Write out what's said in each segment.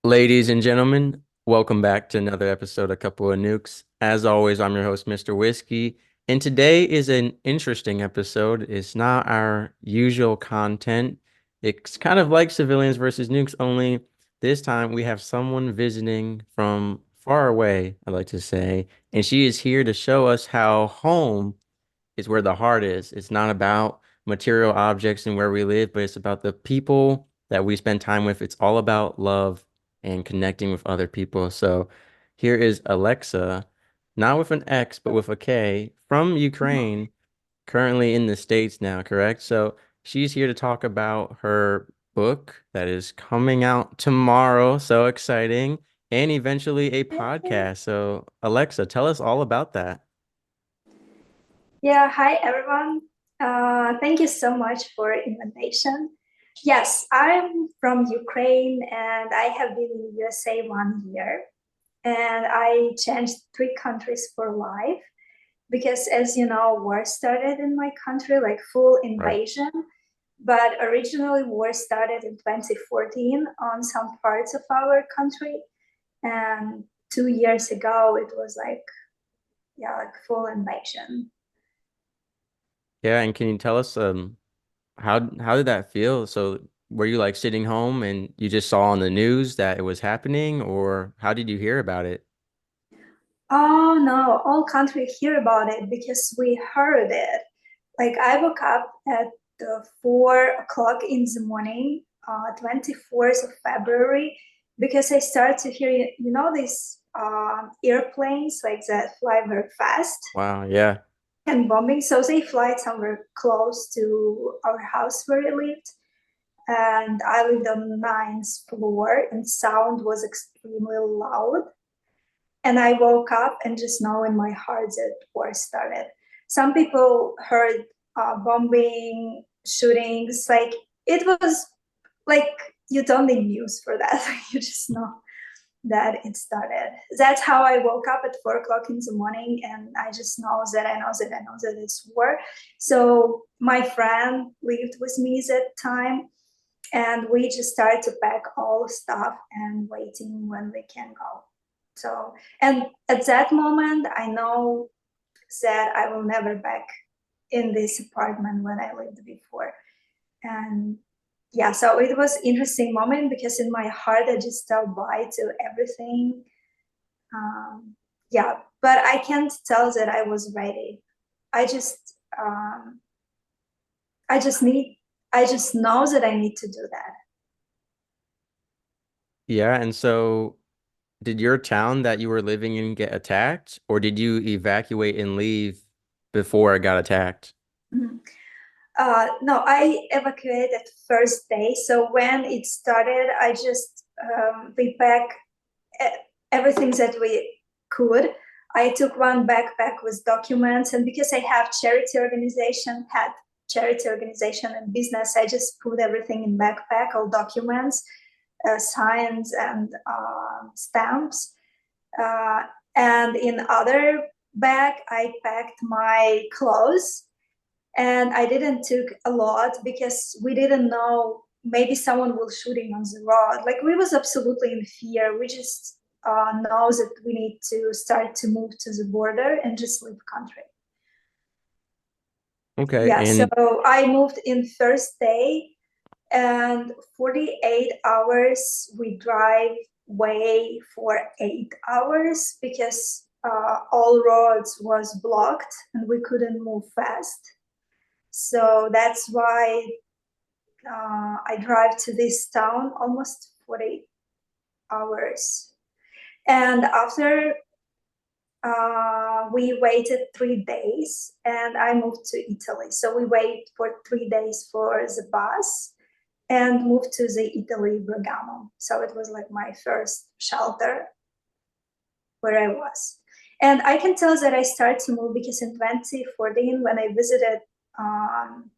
Ladies and gentlemen, welcome back to another episode of Couple of Nukes. As always, I'm your host, Mr. Whiskey, and today is an interesting episode. It's not our usual content. It's kind of like Civilians versus Nukes, only this time we have someone visiting from far away, I like to say, and she is here to show us how home is where the heart is. It's not about material objects and where we live, but it's about the people that we spend time with. It's all about love and connecting with other people. So here is Aleksa, not with an X, but with a K, from Ukraine, currently in the States now, correct? So she's here to talk about her book that is coming out tomorrow. So exciting. And eventually a podcast. So Aleksa, tell us all about that. Yeah, hi everyone. Thank you so much for invitation. Yes, I'm from Ukraine and I have been in USA 1 year and I changed three countries for life because as you know, war started in my country, like full Right. invasion. But originally war started in 2014 on some parts of our country. And 2 years ago, it was like full invasion. Yeah, and can you tell us how did that feel? So were you like sitting home and you just saw on the news that it was happening, or how did you hear about it? Oh no, all country hear about it because we heard it. Like I woke up at the 4 o'clock in the morning, 24th of February, because I started to hear, these airplanes like that fly very fast Wow, yeah. and bombing. So they fly somewhere close to our house where I lived. And I lived on the ninth floor and sound was extremely loud. And I woke up and just know in my heart that war started. Some people heard bombing, shootings. Like it was like you don't need news for that. You just know that it started. That's how I woke up at 4 o'clock in the morning, and I just know that I know that I know that it's war. So my friend lived with me that time, and we just started to pack all stuff and waiting when we can go. So, and at that moment, I know that I will never back in this apartment when I lived before. And yeah, so it was interesting moment because in my heart, I just tell bye to everything. Um, yeah, but I can't tell that I was ready. I just, um, I just need, I just know that I need to do that. Yeah, and so did your town that you were living in get attacked, or did you evacuate and leave before it got attacked? Mhm. No, I evacuated first day. So when it started, I just we packed everything that we could. I took one backpack with documents, and because I have charity organization and business, I just put everything in backpack, all documents, signs, and stamps. Uh, and in other bag, I packed my clothes and I didn't took a lot because we didn't know maybe someone will shooting on the road. Like we was absolutely in fear. We just know that we need to start to move to the border and just leave country. Okay, Yeah, so and I moved in first day and 48 hours we drive way for 8 hours because all roads was blocked and we couldn't move fast. So that's why I drive to this town almost 40 hours. And after we waited 3 days and I moved to Italy. So we wait for 3 days for the bus and moved to the Italy Bergamo. So it was like my first shelter where I was. And I can tell that I started to move because in 2014, when I visited um,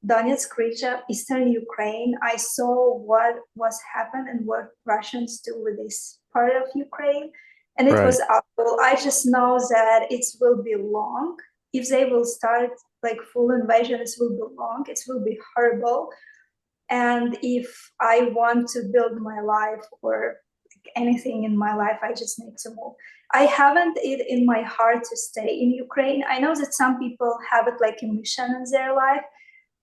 Donetsk region, eastern Ukraine, I saw what was happened and what Russians do with this part of Ukraine. And it was right. awful. I just know that it will be long. If they will start like full invasion, it will be long. It will be horrible. And if I want to build my life or anything in my life, I just need to move. I haven't it in my heart to stay in Ukraine. I know that some people have it like a mission in their life,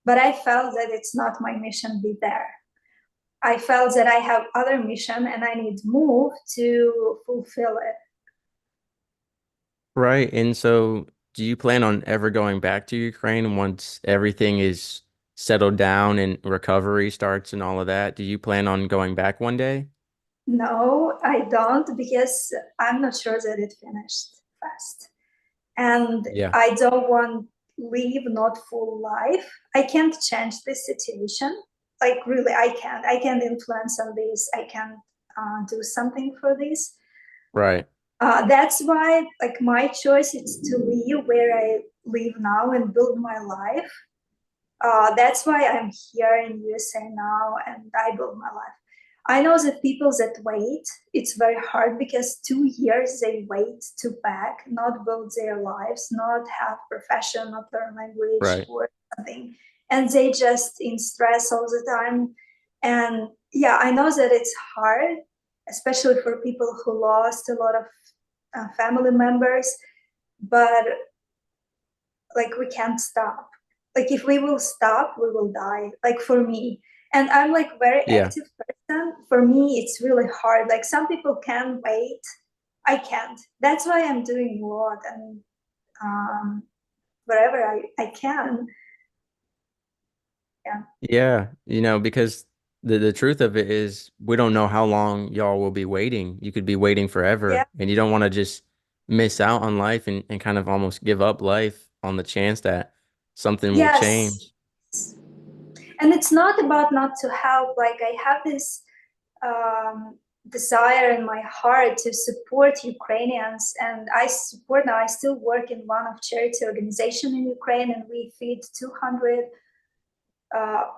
but I felt that it's not my mission to be there. I felt that I have other mission and I need to move to fulfill it. Right. And so do you plan on ever going back to Ukraine once everything is settled down and recovery starts and all of that? Do you plan on going back one day? No, I don't because I'm not sure that it finished fast. And Yeah. I don't want live not full life. I can't change this situation. Like really, I can't. I can't influence on this. I can't do something for this. Right. That's why, like, my choice is to leave where I live now and build my life. That's why I'm here in USA now and I build my life. I know that people that wait, it's very hard because 2 years they wait to back, not build their lives, not have profession, not learn language Right. or something. And they just in stress all the time. And yeah, I know that it's hard, especially for people who lost a lot of family members, but like we can't stop. Like if we will stop we will die, like for me. And I'm like very Yeah. active person. For me it's really hard. Like some people can wait, I can't. That's why I'm doing a lot and wherever I can. Yeah. Yeah. Because the truth of it is we don't know how long y'all will be waiting. You could be waiting Yeah. forever and you don't want to just miss out on life and kind of almost give up life on the chance that something will Yes. change. And it's not about not to help. Like I have this um, desire in my heart to support Ukrainians, and I support now. I still work in one of charity organization in Ukraine, and we feed 200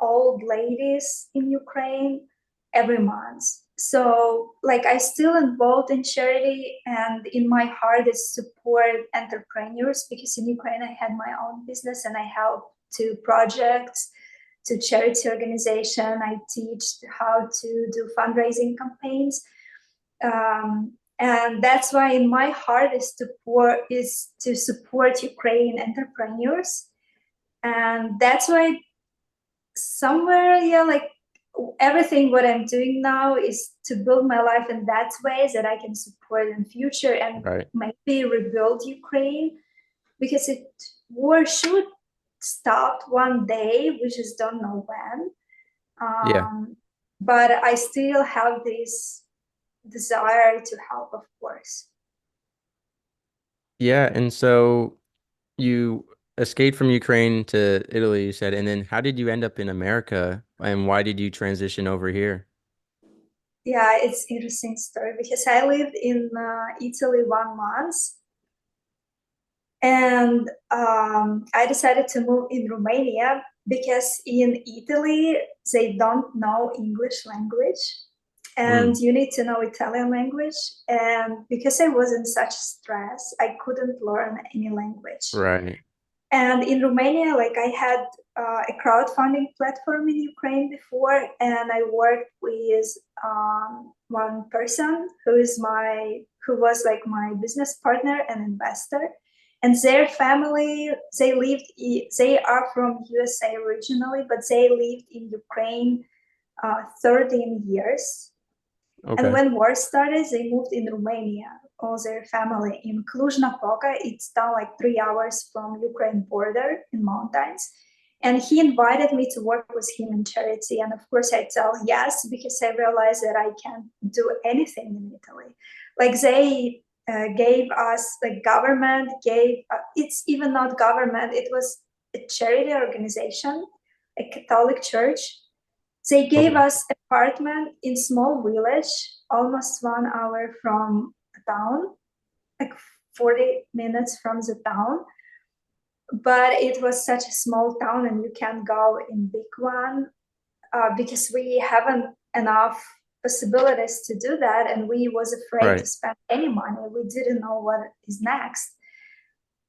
old ladies in Ukraine every month. So, like, I still involved in charity, and in my heart is support entrepreneurs because in Ukraine I had my own business and I help to projects, to charity organization. I teach how to do fundraising campaigns, and that's why in my heart is to support Ukrainian entrepreneurs, and that's why somewhere, yeah, like everything what I'm doing now is to build my life in that way that I can support in future and Right. maybe rebuild Ukraine because it war should stop one day. We just don't know when. Yeah. But I still have this desire to help, of course. Yeah. And so you escaped from Ukraine to Italy, you said, and then how did you end up in America and why did you transition over here? Yeah, it's interesting story because I lived in Italy 1 month. And I decided to move in Romania because in Italy they don't know English language and Mm, you need to know Italian language. And because I was in such stress, I couldn't learn any language. right. And in Romania, like I had a crowdfunding platform in Ukraine before, and I worked with one person who was like my business partner and investor. And their family, they are from USA originally, but they lived in Ukraine 13 years. And Okay. when war started, they moved in Romania, all their family in Cluj-Napoca. It's down like 3 hours from Ukraine border in mountains. And he invited me to work with him in charity. And of course, I tell yes because I realized that I can't do anything in Italy. Like they gave us, like government gave. It's even not government. It was a charity organization, a Catholic church. They gave Okay. us apartment in small village, almost 1 hour from the town, like 40 minutes from the town. But it was such a small town, and you can't go in big one because we haven't enough possibilities to do that, and we was afraid to Right. spend any money. We didn't know what is next,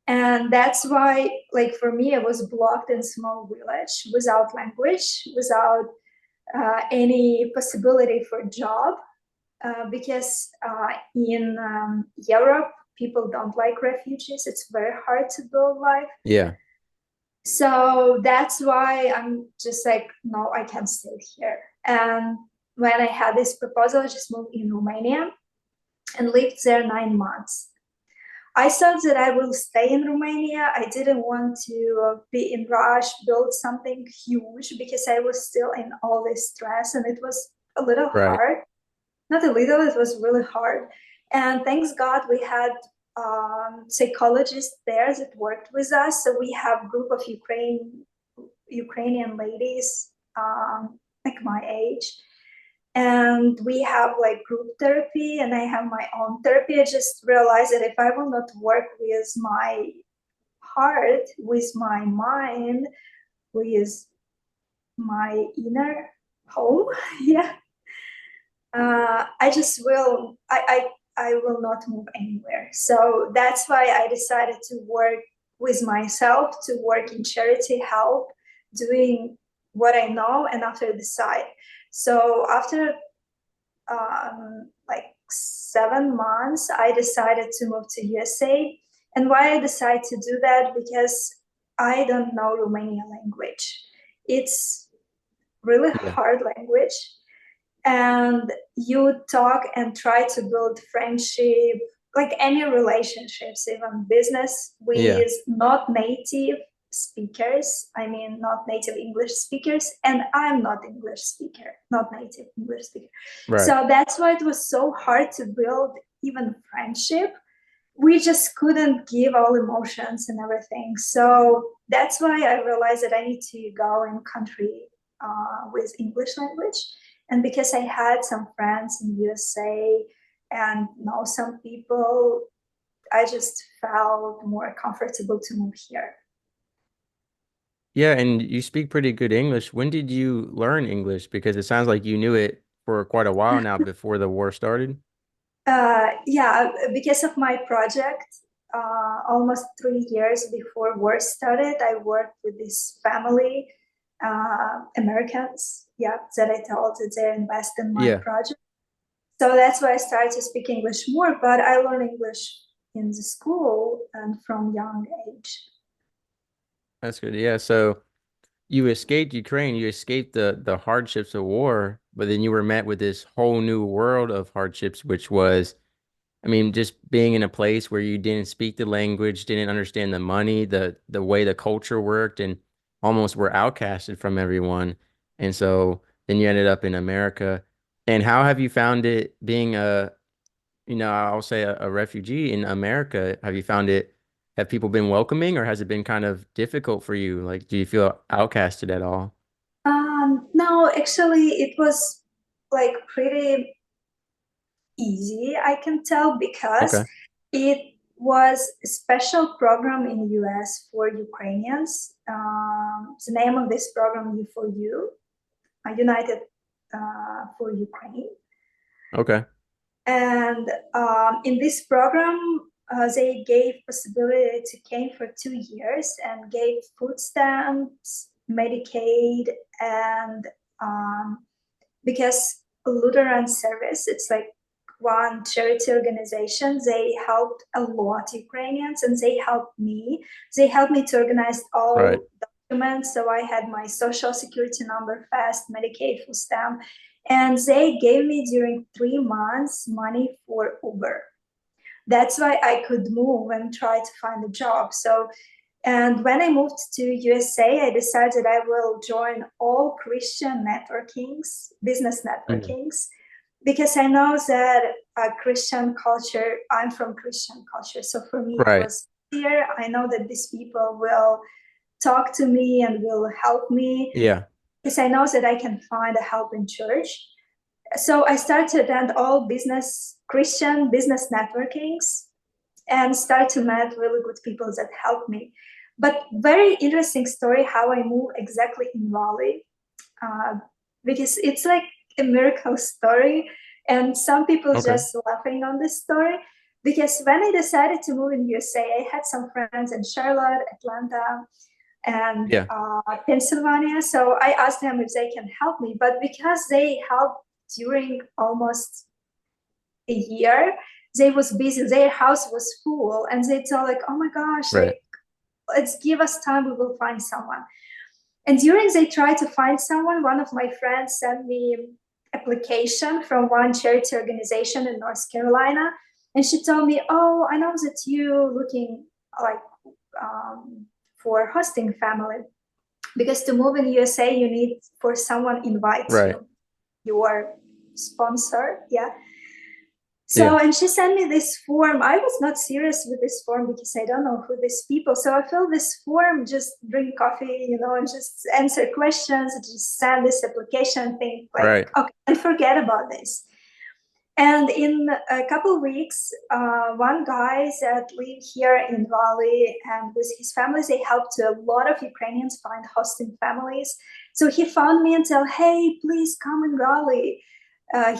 and that's why, like for me, I was blocked in small village without language, without any possibility for job. because in Europe, people don't like refugees. It's very hard to build life. Yeah. So that's why I'm just like, no, I can't stay here. And when I had this proposal, I just moved in Romania and lived there 9 months. I thought that I will stay in Romania. I didn't want to be in rush, build something huge because I was still in all this stress and it was a little Right. hard. Not a little, it was really hard. And thanks God we had psychologists there that worked with us. So we have a group of Ukrainian ladies like my age, and we have like group therapy and I have my own therapy. I just realized that if I will not work with my heart, with my mind, with my inner home, yeah, I just will I will not move anywhere. So that's why I decided to work with myself, to work in charity help, doing what I know, and after decide. So after like 7 months, I decided to move to USA. And why I decided to do that? Because I don't know Romanian language. It's really Yeah. hard language, and you talk and try to build friendship, like any relationships, even business, Yeah. with not native speakers. I mean, not native English speakers, and I'm not English speaker, not native English speaker. Right. So that's why it was so hard to build even friendship. We just couldn't give all emotions and everything. So that's why I realized that I need to go in country with English language. And because I had some friends in USA and know some people, I just felt more comfortable to move here. Yeah, and you speak pretty good English. When did you learn English? Because it sounds like you knew it for quite a while now before the war started. Yeah, because of my project, almost 3 years before war started, I worked with this family, Americans, yeah, that I told that they invest in my Yeah, project. So that's why I started to speak English more, but I learned English in the school and from young age. that's good. Yeah, so you escaped Ukraine, you escaped the hardships of war, but then you were met with this whole new world of hardships, which was, I mean, just being in a place where you didn't speak the language, didn't understand the money, the way the culture worked, and almost were outcasted from everyone. And so then you ended up in America. And how have you found it being I'll say a refugee in America? Have you found it, have people been welcoming or has it been kind of difficult for you? Like, do you feel outcasted at all? No, actually, it was like pretty easy, I can tell, because Okay. it was a special program in US for Ukrainians. The name of this program is for you, United for Ukraine. Okay. And in this program, they gave possibility to came for 2 years and gave food stamps, Medicaid, and because Lutheran service, it's like one charity organization. They helped a lot Ukrainians, and they helped me. They helped me to organize Right. all documents. So I had my social security number, fast, Medicaid, food stamp, and they gave me during 3 months money for Uber. That's why I could move and try to find a job. So, and when I moved to USA, I decided I will join all Christian networkings, business Mhm. networkings, because I know that Christian culture, I'm from Christian culture. So for me, it Right. was clear. I know that these people will talk to me and will help me Yeah. because I know that I can find a help in church. So I started to attend all business, Christian business networkings, and start to meet really good people that help me. But very interesting story how I moved exactly in Raleigh, uh, because it's like a miracle story, and some people Okay. just laughing on this story. Because when I decided to move in USA, I had some friends in Charlotte, Atlanta, and Yeah. Pennsylvania. So I asked them if they can help me, but because they helped during almost a year, they was busy, their house was full, and they told like, oh my gosh, Right. like, let's give us time, we will find someone. And during they try to find someone, one of my friends sent me application from one charity organization in North Carolina, and she told me, oh, I know that you looking like for hosting family, because to move in USA you need for someone invite Right. you, your sponsor. Yeah. So, Yeah. and she sent me this form. I was not serious with this form because I don't know who these people. So I filled this form, just drink coffee, and just answer questions, just send this application thing, like, Right. okay, and forget about this. And in a couple of weeks, one guy that live here in Raleigh, and with his family, they helped a lot of Ukrainians find hosting families. So he found me and said, hey, please come in Raleigh.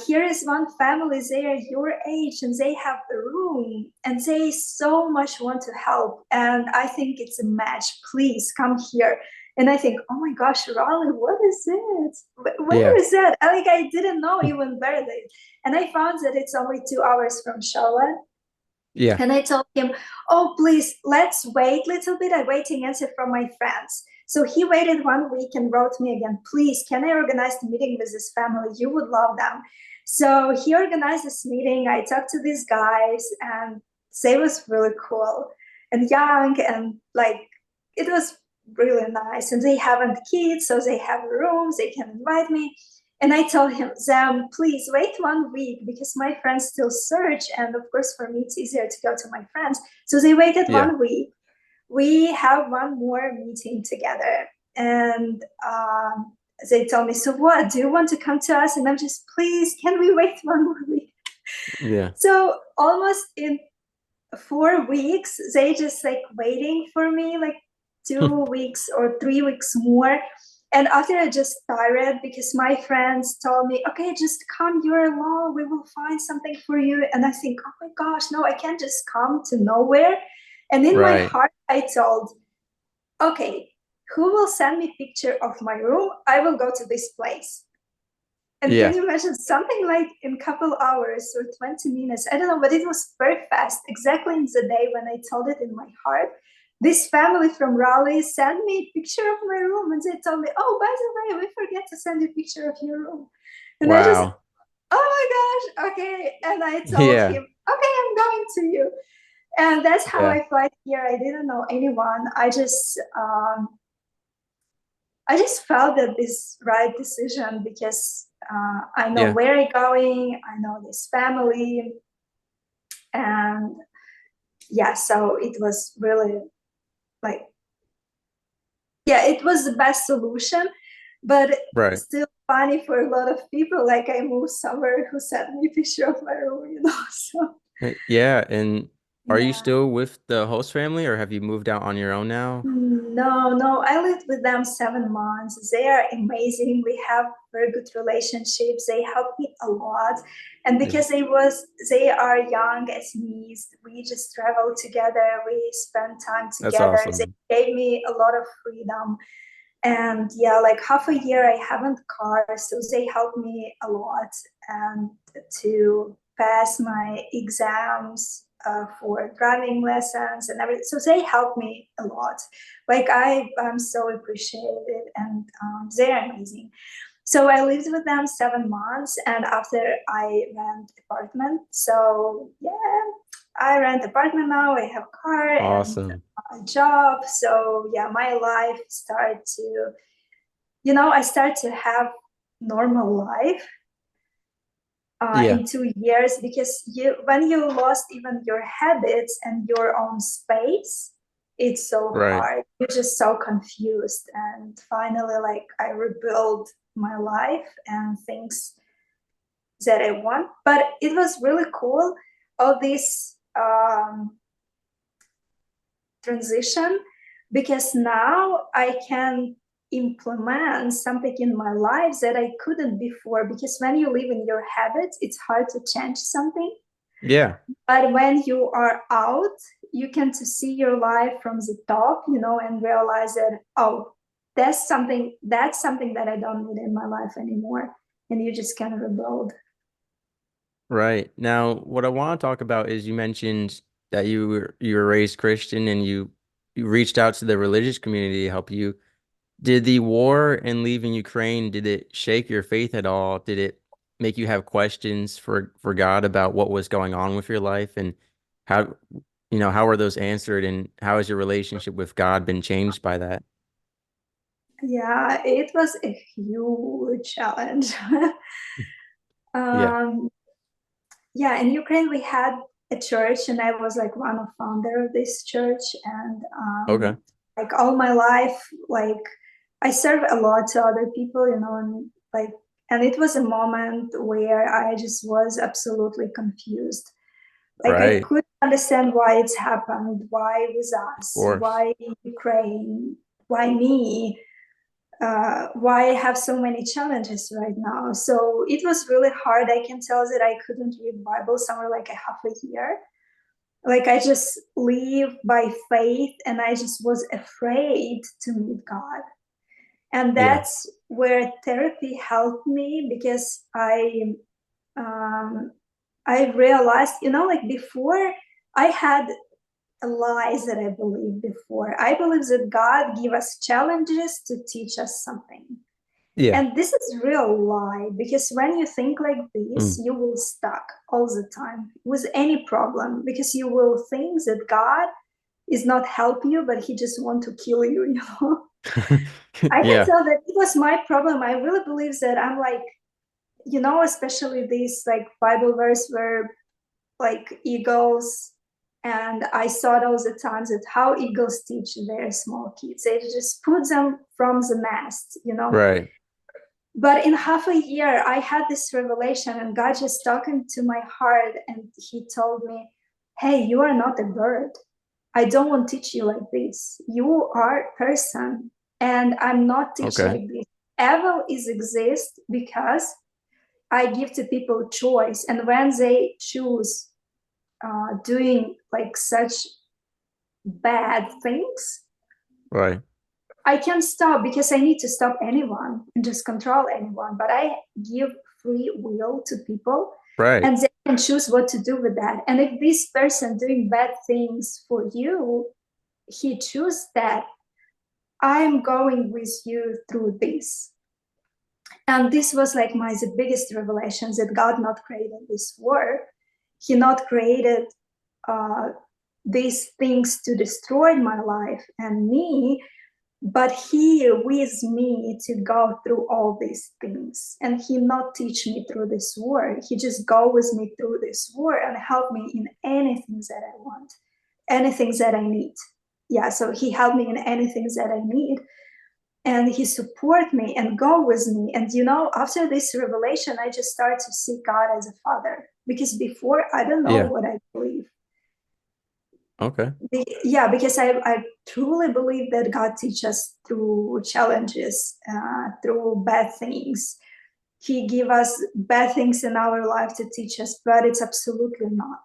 Here is one family, they are your age and they have a room and they so much want to help. And I think it's a match. Please come here. And I think, oh my gosh, Raleigh, what is it? Where Yeah. is that? I didn't know even where they. And I found that it's only 2 hours from Charlotte. Yeah. And I told him, oh, please, let's wait a little bit. I'm waiting answer from my friends. So he waited 1 week and wrote me again, please, can I organize the meeting with this family? You would love them. So he organized this meeting. I talked to these guys and they was really cool and young, and like, it was really nice. And they haven't kids, so they have rooms, they can invite me. And I told them, please wait 1 week because my friends still search. And of course, for me, it's easier to go to my friends. So they waited Yeah. 1 week. We have one more meeting together. And they told me, so what? Do you want to come to us? And I'm just, please, can we wait 1 more week? Yeah. So almost in 4 weeks, they just like waiting for me, like 2 weeks or 3 weeks more. And after I just tired because my friends told me, okay, just come, you're alone, we will find something for you. And I think, oh my gosh, no, I can't just come to nowhere. And in my Right. heart, I told, okay, who will send me picture of my room? I will go to this place. And can Yeah. you imagine something like in a couple hours or 20 minutes? I don't know, but it was very fast. Exactly in the day when I told it in my heart, this family from Raleigh sent me a picture of my room and they told me, oh, by the way, we forget to send you a picture of your room. And I just, Wow. oh my gosh, okay. And I told Yeah. him, okay, I'm going to you. And that's how Yeah. I fly here. I didn't know anyone. I just felt that this right decision because I know Yeah. where I'm going, I know this family, and yeah, so it was really like, yeah, it was the best solution, but Right. still funny for a lot of people. Like I moved somewhere who sent me a picture of my room. So Yeah. And are you yeah. still with the host family or have you moved out on your own now? No, I lived with them 7 months. They are amazing. We have very good relationships. They help me a lot. And Yeah. because they are young as me, we just travel together. We spend time That's together. They awesome. gave me a lot of freedom. And yeah, like half a year I haven't car, so they help me a lot and to pass my exams for driving lessons and everything. So they help me a lot. Like I'm so appreciated, and they're amazing. So I lived with them 7 months, and after I rent apartment. So yeah, I rent apartment now. I have car and Awesome. a job. So yeah, my life started to, I start to have normal life Yeah. in 2 years, because when you lost even your habits and your own space, it's so Right. hard. You're just so confused. And finally, like I rebuild my life and things that I want. But it was really cool, all this transition, because now I can implement something in my life that I couldn't before. Because when you live in your habits, it's hard to change something. Yeah. But when you are out, you can to see your life from the top, and realize that, oh, that's something that I don't need in my life anymore. And you just can rebuild. Right. Now, what I want to talk about is you mentioned that you were raised Christian and you reached out to the religious community to help you. Did the war and leaving Ukraine, did it shake your faith at all? Did it make you have questions for God about what was going on with your life and how how were those answered and how has your relationship with God been changed by that? Yeah, it was a huge challenge. Yeah. um, yeah, in Ukraine we had a church, and I was like one of founder of this church, and Okay. like all my life, like I serve a lot to other people, and like, and it was a moment where I just was absolutely confused. Like I Right. couldn't understand why it's happened, why with Of us, course. why Ukraine, why me, why I have so many challenges right now. So it was really hard. I can tell that I couldn't read Bible somewhere like a half a year. Like I just live by faith, and I just was afraid to meet God. And Yeah. that's where therapy helped me, because um, I realized, like before I had lies that I believed before. I believe that God give us challenges to teach us something. Yeah. And this is real lie, because when you think like this, Mm. you will stuck all the time with any problem, because you will think that God is not help you, but he just want to kill you. I can Yeah. tell that it was my problem. I really believe that I'm like, especially this like Bible verse where like eagles, and I saw those at times that how eagles teach their small kids. They just put them from the nest. Right. But in half a year, I had this revelation, and God just talking to my heart, and He told me, "Hey, you are not a bird. I don't want to teach you like this. You are a person, and I'm not teach Okay. like this. Evil is exist because I give to people choice, and when they choose doing like such bad things, Right. I can't stop, because I need to stop anyone and just control anyone. But I give free will to people, Right. and they can choose what to do with that. And if this person doing bad things for you, he choose that, I'm going with you through this. And this was like my the biggest revelations, that God not created this war. He not created uh, these things to destroy my life and me, but he with me to go through all these things. And he not teach me through this war. He just go with me through this war and help me in anything that I want, anything that I need. Yeah, so he helped me in anything that I need, and he support me and go with me. And after this revelation, I just started to see God as a father, because before I don't know Yeah. what I believe. Okay. Yeah, because I truly believe that God teaches us through challenges, through bad things. He give us bad things in our life to teach us, but it's absolutely not.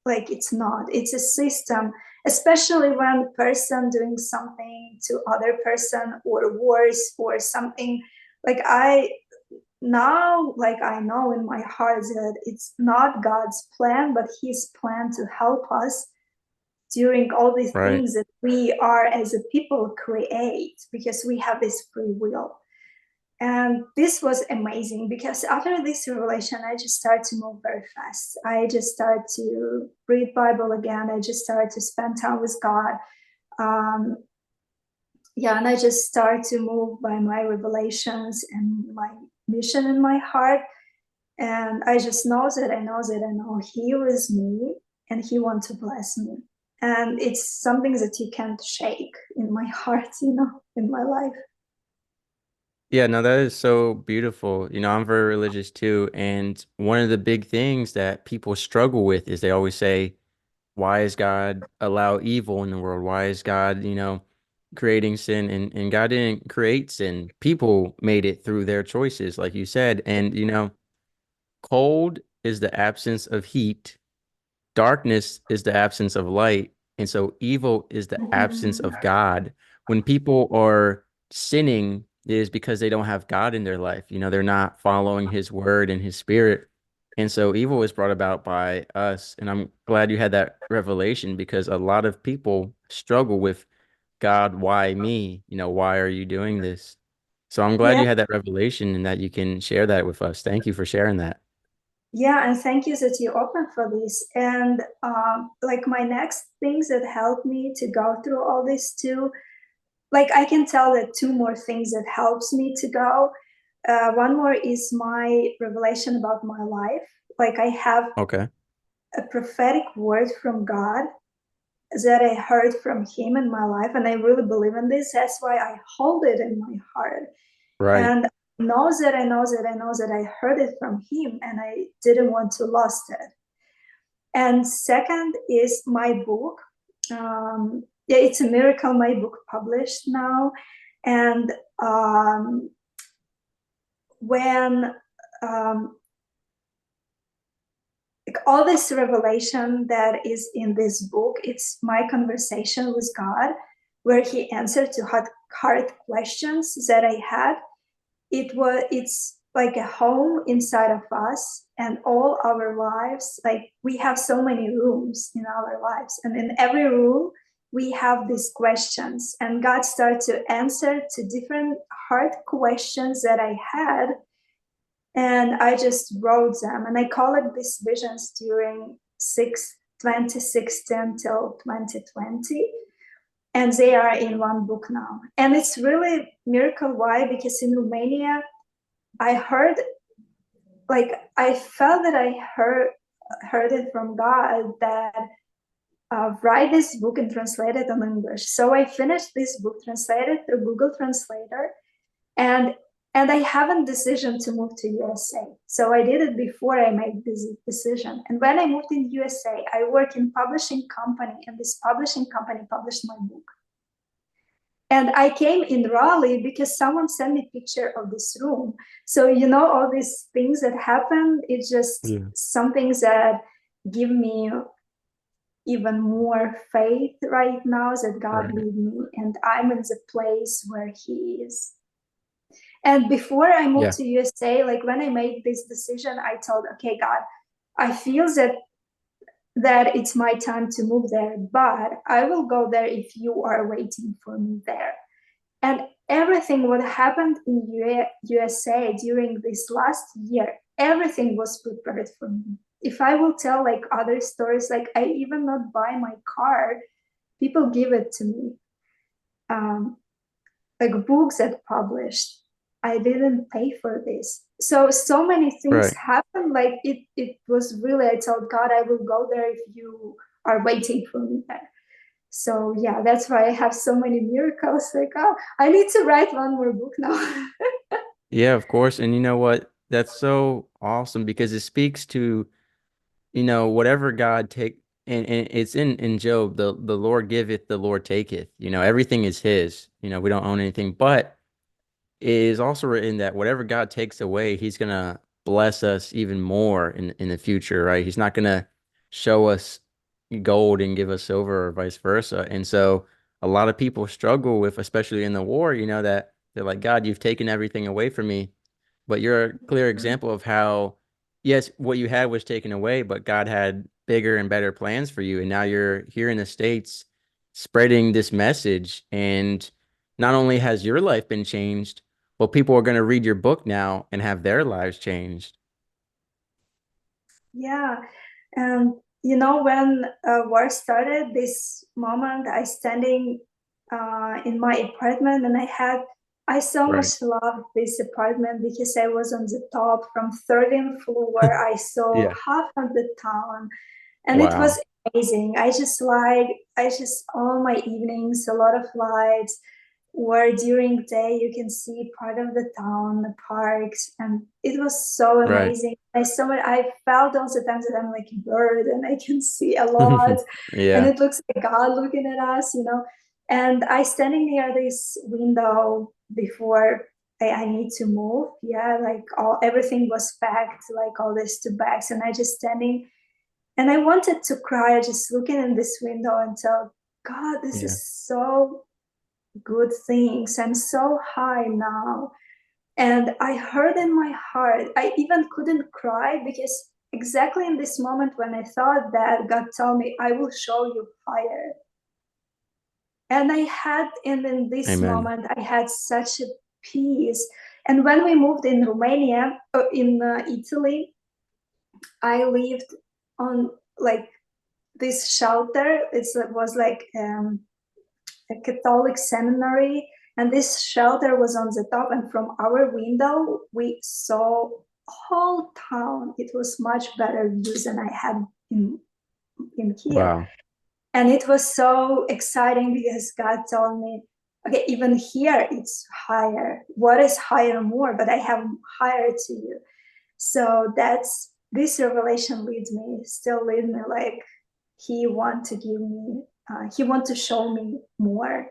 Like it's not. It's a system, especially when person doing something to other person or worse or something. Like I know in my heart that it's not God's plan, but His plan to help us during all these Right. things that we are as a people create, because we have this free will. And this was amazing, because after this revelation I just started to move very fast. I just started to read Bible again. I just started to spend time with God. um, yeah, and I just started to move by my revelations and my mission in my heart. And I just know he was me, and he wants to bless me. And it's something that you can't shake in my heart, in my life. Yeah, no, that is so beautiful. I'm very religious too, and one of the big things that people struggle with is they always say, why is God allow evil in the world? Why is God, creating sin? And God didn't create sin. People made it through their choices, like you said. And cold is the absence of heat, darkness is the absence of light, and so evil is the absence Mhm. of God. When people are sinning, it is because they don't have God in their life. They're not following his word and his spirit. And so evil is brought about by us. And I'm glad you had that revelation because a lot of people struggle with God, why me? Why are you doing this? So I'm glad Yeah, you had that revelation and that you can share that with us. Thank you for sharing that. yeah, and thank you that you open for this. And like my next things that helped me to go through all this too, like I can tell that two more things that helps me to go. One more is my revelation about my life. Like I have Okay. a prophetic word from God that I heard from Him in my life, and I really believe in this. That's why I hold it in my heart, Right. and I know that I heard it from Him, and I didn't want to lose it. And second is my book. Yeah, it's a miracle. My book published now, and when um, like all this revelation that is in this book, it's my conversation with God, where He answered to hard questions that I had. It's like a home inside of us, and all our lives, like we have so many rooms in our lives, and in every room we have these questions, and God started to answer to different hard questions that I had, and I just wrote them, and I call it these visions during 2016 till 2020, and they are in one book now. And it's really miracle. Why? Because in Romania I heard, like I felt that I heard it from God that write this book and translate it in English. So I finished this book, translated through Google Translator, and I haven't decision to move to USA. So I did it before I made this decision. And when I moved in USA, I work in publishing company, and this publishing company published my book. And I came in Raleigh because someone sent me a picture of this room. So all these things that happen, it's just Yeah. some things that give me even more faith right now that God Right. lead me, and I'm in the place where He is. And before I moved Yeah. to USA, like when I made this decision, I told, okay, God, I feel that it's my time to move there, but I will go there if you are waiting for me there. And everything what happened in USA during this last year, everything was prepared for me. If I will tell like other stories, like I even not buy my car, people give it to me. Like books that published, I didn't pay for this. So many things Right. happened. Like it was really, I told God I will go there if you are waiting for me there. So yeah, that's why I have so many miracles. Like, oh, I need to write one more book now. Yeah, of course. And you know what? That's so awesome because it speaks to, whatever God take and it's in Job, the Lord giveth, the Lord taketh. Everything is his. We don't own anything, but it is also written that whatever God takes away, he's gonna bless us even more in the future, right? He's not gonna show us gold and give us silver or vice versa. And so a lot of people struggle with, especially in the war, that they're like, God, you've taken everything away from me. But you're a clear example of how, yes, what you had was taken away, but God had bigger and better plans for you. And now you're here in the States spreading this message. And not only has your life been changed, but people are going to read your book now and have their lives changed. Yeah, and when war started, this moment I standing in my apartment, and I so Right. much loved this apartment because I was on the top from 13th floor. I saw Yeah. half of the town, and it was Wow. amazing. I just all my evenings, a lot of lights, where during day you can see part of the town, the parks, and it was so Right. amazing. I felt all the times that I'm like a bird and I can see a lot, and Yeah. it looks like God looking at us. And I standing near this window before I need to move. Yeah, like everything was packed, like all these two bags, and I just standing, and I wanted to cry, just looking in this window and tell God, this Yeah. is so good things. I'm so high now. And I heard in my heart, I even couldn't cry because exactly in this moment when I thought that, God told me, I will show you fire. And in this Amen. moment, I had such a peace. And when we moved in Romania, in Italy, I lived on like this shelter. It was like a Catholic seminary, and this shelter was on the top. And from our window, we saw whole town. It was much better views than I had in here. Wow. And it was so exciting because God told me, okay, even here it's higher. What is higher more? But I have higher to you. So that's this revelation still leads me like he want to give me, he want to show me more.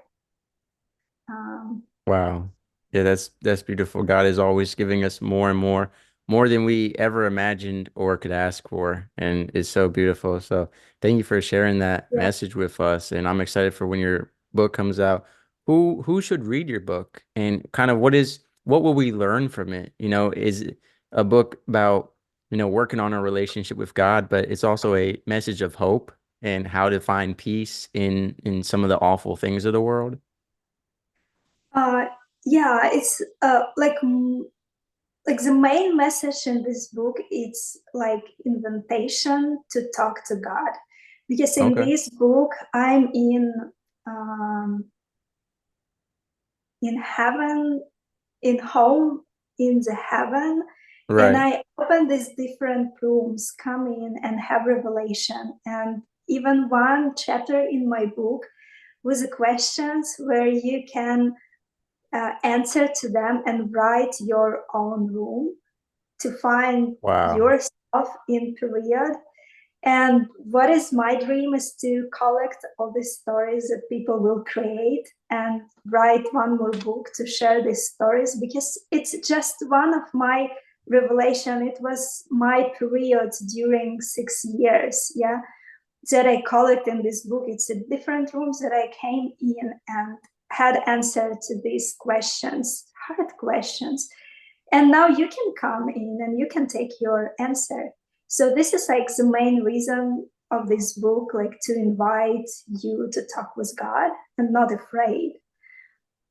Um, Wow. Yeah, that's beautiful. God is always giving us more and more, more than we ever imagined or could ask for, and it's so beautiful. So thank you for sharing that yeah. message with us, and I'm excited for when your book comes out. Who should read your book, and kind of what will we learn from it? Is it a book about, working on a relationship with God, but it's also a message of hope and how to find peace in some of the awful things of the world? Uh, yeah, it's like the main message in this book, it's like invitation to talk to God, because in Okay. this book I'm um, in heaven, in home, in the heaven, and Right. I open these different rooms, come in and have revelation. And even one chapter in my book with the questions where you can answer to them and write your own room to find Wow. yourself in period. And what is my dream is to collect all these stories that people will create and write one more book to share these stories, because it's just one of my revelation. It was my period during 6 years, yeah, that I collect in this book. It's a different rooms that I came in and had answer to these questions, hard questions. And now you can come in and you can take your answer. So this is like the main reason of this book, like to invite you to talk with God and not afraid.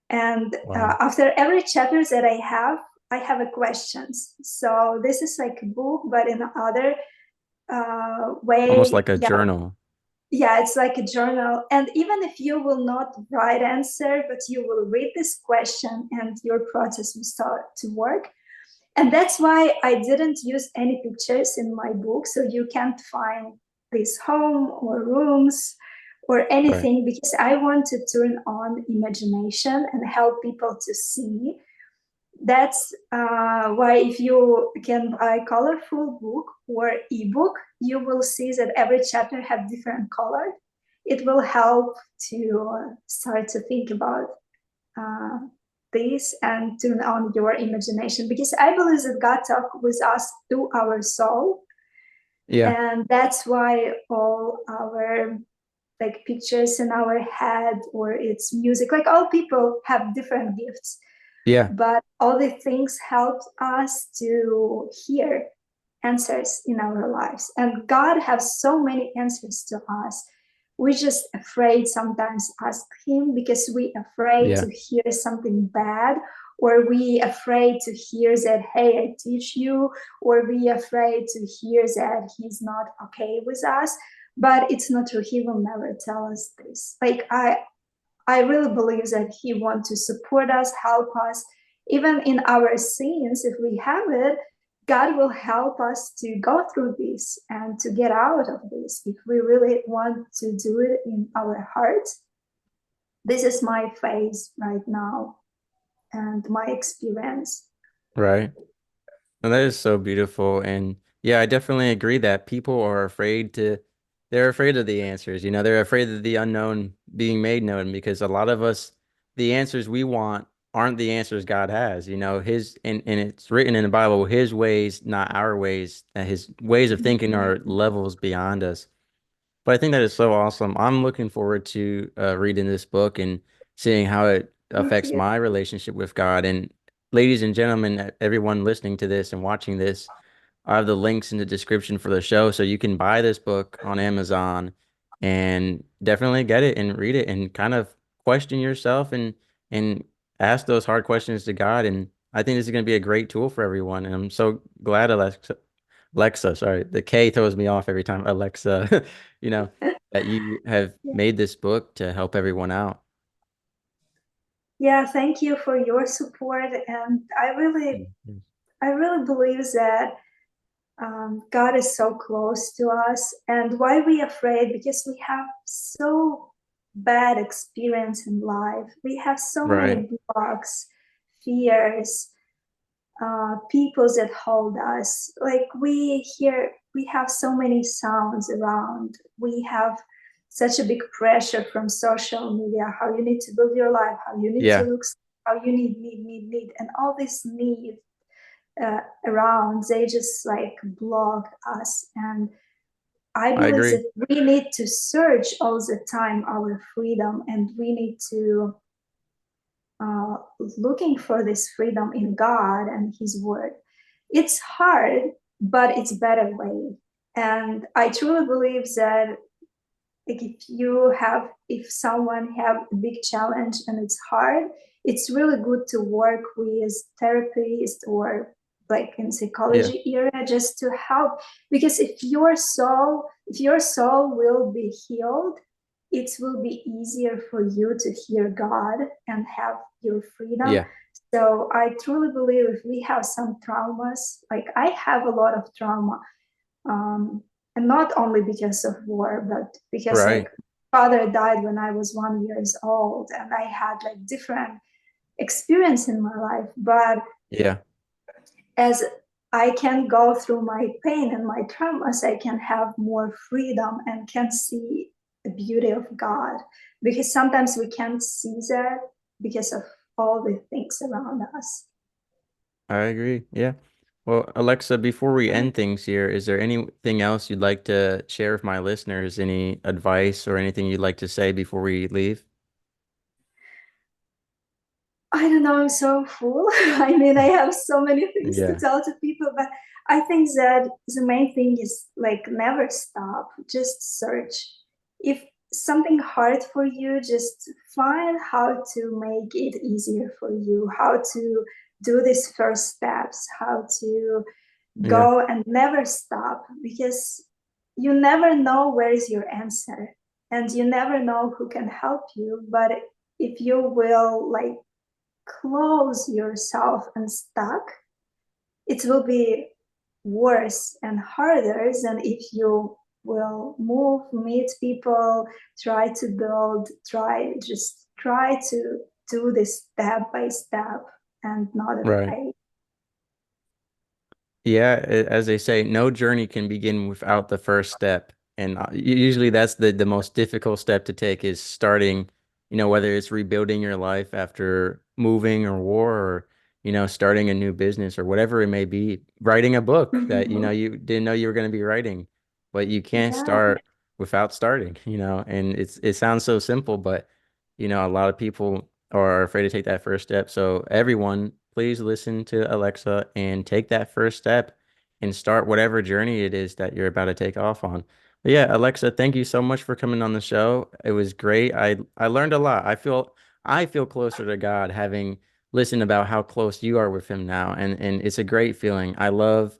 And Wow. after every chapter that I have a questions. So this is like a book, but in other Almost way, like a yeah, journal. yeah, it's like a journal. And even if you will not write answer, but you will read this question and your process will start to work. And that's why I didn't use any pictures in my book. So you can't find this home or rooms or Right. anything, because I want to turn on imagination and help people to see. That's why if you can buy colorful book or ebook, you will see that every chapter have different color. It will help to start to think about uh, this and turn on your imagination, because I believe that God talks with us through our soul. Yeah. And that's why all our like pictures in our head or it's music, like all people have different gifts, Yeah. but all the things help us to hear answers in our lives. And God has so many answers to us. We're just afraid sometimes ask him because we afraid Yeah. to hear something bad, or we afraid to hear that, hey, I teach you, or we afraid to hear that he's not okay with us. But it's not true. He will never tell us this. Like I really believe that he wants to support us, help us, even in our sins. If we have it, God will help us to go through this and to get out of this if we really want to do it in our hearts. This is my phase right now and my experience. Right. And that is so beautiful. And yeah, I definitely agree that people are they're afraid of the answers. They're afraid of the unknown being made known, because a lot of us, the answers we want aren't the answers God has. And it's written in the Bible, his ways, not our ways, that his ways of thinking are levels beyond us. But I think that is so awesome. I'm looking forward to reading this book and seeing how it Thank affects you. my relationship with God. And ladies and gentlemen, everyone listening to this and watching this, I have the links in the description for the show, so you can buy this book on Amazon and definitely get it and read it and kind of question yourself and ask those hard questions to God. And I think this is going to be a great tool for everyone. And I'm so glad Alexa, sorry, the K throws me off every time. Alexa, you know, that you have Yeah. made this book to help everyone out. Yeah, thank you for your support. And Mhm. I really believe that God is so close to us. And why we afraid? Because we have so bad experience in life. We have so Right. many blocks, fears, people that hold us. Like we have so many sounds around. We have such a big pressure from social media, how you need to build your life, how you need to Yeah, look, how you need, and all this need around, they just like block us. And I I believe agree. that we need to search all the time our freedom, and we need to uh, looking for this freedom in God and His Word. It's hard, but it's better way. And I truly believe that like if someone have a big challenge and it's hard, it's really good to work with therapists or like in Yeah, psychology area just to help, because if your soul will be healed, it will be easier for you to hear God and have your freedom. yeah, So I truly believe if we have some traumas, like I have a lot of trauma, um, and not only because of war, but because like right. father died when I was 1 years old, and I had like different experience in my life. But Yeah, as I can go through my pain and my traumas, I can have more freedom and can see the beauty of God, because sometimes we can't see that because of all the things around us. I agree. Yeah. Well, Alexa, before we end things here, is there anything else you'd like to share with my listeners? Any advice or anything you'd like to say before we leave? I don't know, I'm so full. I mean, I have so many things to Yeah. tell to people, but I think that the main thing is like never stop, just search. If something hard for you, just find how to make it easier for you, how to do these first steps, how to Yeah. go and never stop, because you never know where is your answer, and you never know who can help you. But if you will like close yourself and stuck, it will be worse and harder than if you will move, meet people, try to build, try to do this step by step and not Right. afraid. Yeah, as they say, no journey can begin without the first step. And usually that's the most difficult step to take is starting, whether it's rebuilding your life after moving or war or, starting a new business or whatever it may be, writing a book that, you didn't know you were going to be writing, but you can't Yeah, start without starting, and it sounds so simple, but, a lot of people are afraid to take that first step. So everyone, please listen to Alexa and take that first step and start whatever journey it is that you're about to take off on. But yeah, Alexa, thank you so much for coming on the show. It was great. I learned a lot. I feel closer to God having listened about how close you are with him now. And it's a great feeling. I love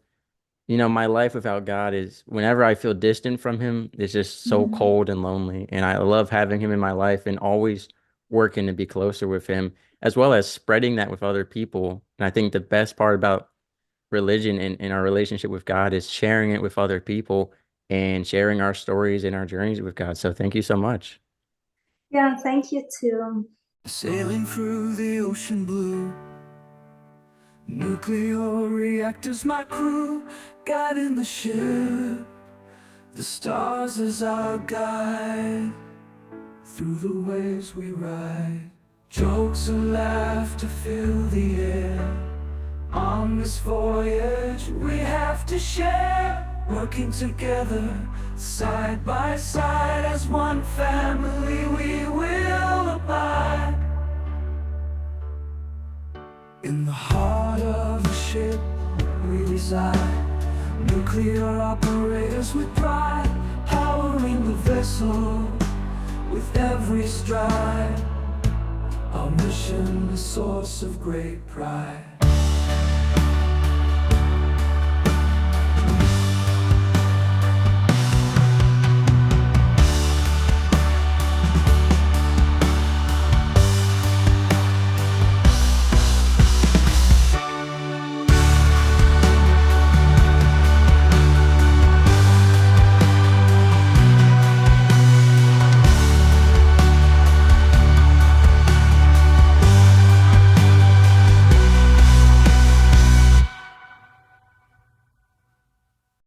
my life without God is whenever I feel distant from him, it's just so mhm. cold and lonely. And I love having him in my life and always working to be closer with him, as well as spreading that with other people. And I think the best part about religion and our relationship with God is sharing it with other people and sharing our stories and our journeys with God. So thank you so much. Yeah, thank you too. Sailing through the ocean blue, nuclear reactors my crew, guiding the ship, the stars as our guide, through the waves we ride, jokes and laughter fill the air. On this voyage we have to share, working together, side by side, as one family we will abide. In the heart of the ship we reside, clear operators with pride, powering the vessel with every stride. Our mission, the source of great pride.